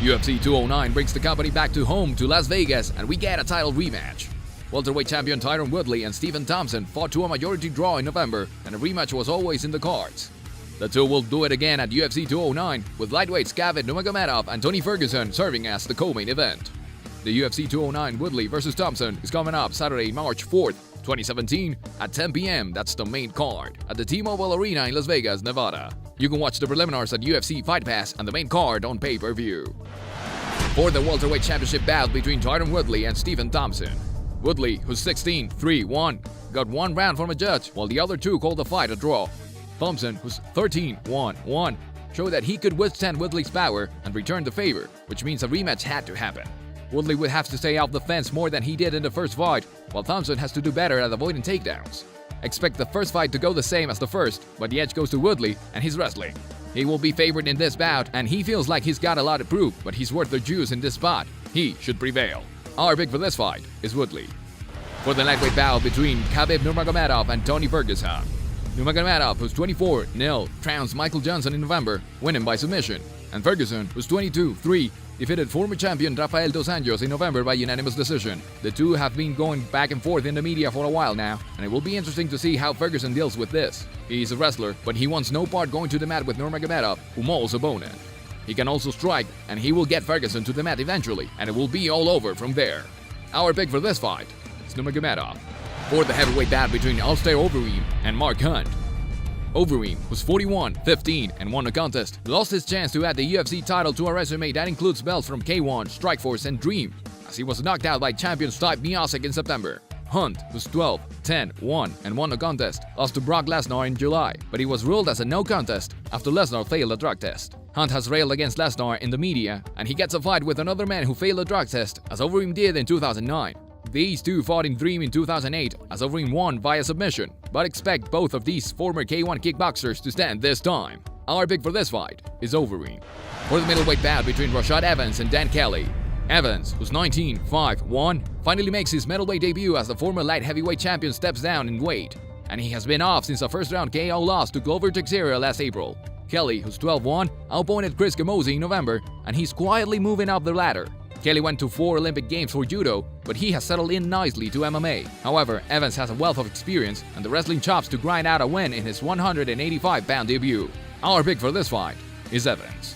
UFC 209 brings the company back to home to Las Vegas, and we get a title rematch. Welterweight champion Tyron Woodley and Thompson fought to a majority draw in November, and a rematch was always in the cards. The two will do it again at UFC 209, with lightweights Khabib Nurmagomedov and Ferguson serving as the co-main event. The UFC 209 Woodley vs. Thompson is coming up Saturday, March 4th, 2017 at 10 p.m. That's the main card at the T-Mobile Arena in Las Vegas, Nevada. You can watch the preliminaries at UFC Fight Pass and the main card on pay-per-view. For the welterweight championship bout between Tyron Woodley and Thompson. Woodley, who's 16-3-1, got one round from a judge, while the other two called the fight a draw. Thompson, who's 13-1-1, showed that he could withstand Woodley's power and return the favor, which means a rematch had to happen. Woodley would have to stay off the fence more than he did in the first fight, while Thompson has to do better at avoiding takedowns. Expect the first fight to go the same as the first, but the edge goes to Woodley and his wrestling. He will be favored in this bout, and he feels like he's got a lot to prove, but he's worth the juice in this spot. He should prevail. Our pick for this fight is Woodley. For the lightweight bout between Khabib Nurmagomedov and Ferguson. Nurmagomedov, who's 24-0, trounced Michael Johnson in November, winning by submission. And Ferguson, who's 22-3, defeated former champion Rafael Dos Anjos in November by unanimous decision. The two have been going back and forth in the media for a while now, and it will be interesting to see how Ferguson deals with this. He's a wrestler, but he wants no part going to the mat with Nurmagomedov, who mauls opponent. He can also strike, and he will get Ferguson to the mat eventually, and it will be all over from there. Our pick for this fight is Nurmagomedov. For the heavyweight bout between Alistair Overeem and Mark Hunt. Overeem, who's 41-15 and won a contest, lost his chance to add the UFC title to a resume that includes belts from K1, Strikeforce, and Dream, as he was knocked out by champion Stipe Miocic in September. Hunt, who's 12-10-1 and won a contest, lost to Brock Lesnar in July, but he was ruled as a no contest after Lesnar failed a drug test. Hunt has railed against Lesnar in the media, and he gets a fight with another man who failed a drug test, as Overeem did in 2009. These two fought in Dream in 2008, as Overeem won via submission, but expect both of these former K1 kickboxers to stand this time. Our pick for this fight is Overeem. For the middleweight bout between Rashad Evans and Dan Kelly. Evans, who's 19-5-1, finally makes his middleweight debut as the former light heavyweight champion steps down in weight, and he has been off since a first-round KO loss to Glover Teixeira last April. Kelly, who's 12-1, outpointed Chris Camozzi in November, and he's quietly moving up the ladder. Kelly went to 4 Olympic Games for judo, but he has settled in nicely to MMA. However, Evans has a wealth of experience and the wrestling chops to grind out a win in his 185-pound debut. Our pick for this fight is Evans.